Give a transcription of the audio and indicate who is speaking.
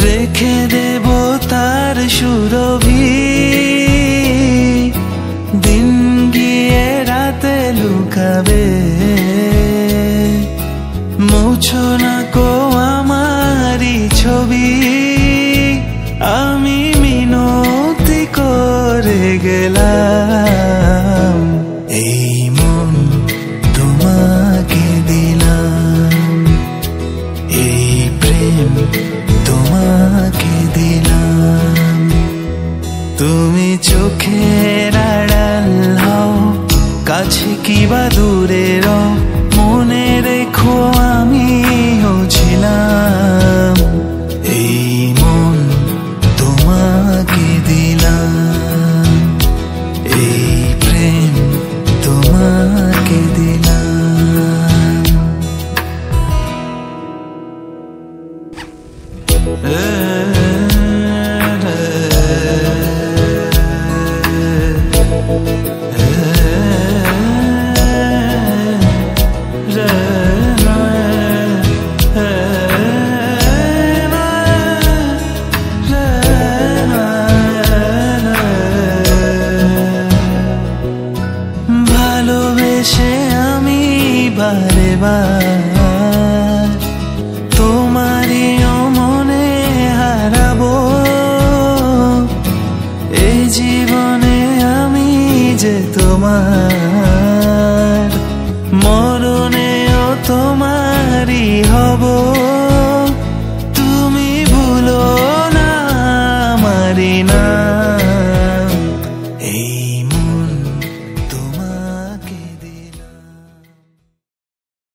Speaker 1: রেখে দেব তার সুরভি, দিন গিয়ে রাতে লুকাবে। মুছো না কো আমারি ছবি, আমি মিনতি করে গেলাম। এই মন তোমাকে দিলাম, এই প্রেম তোমাকে দিলাম। তুমি চোখের আড়াল হও, কাছে কিবা দূরে রও, মনে রেখো আমিও ছিলাম। এই মন তোমাকে দিলাম, এই প্রেম তোমাকে দিলাম। ভালোবেসে আমি বারে বার তোমারই মনে হারাবো। এই জীবনে আমি যে তোমার, মরণেও তোমারই হব।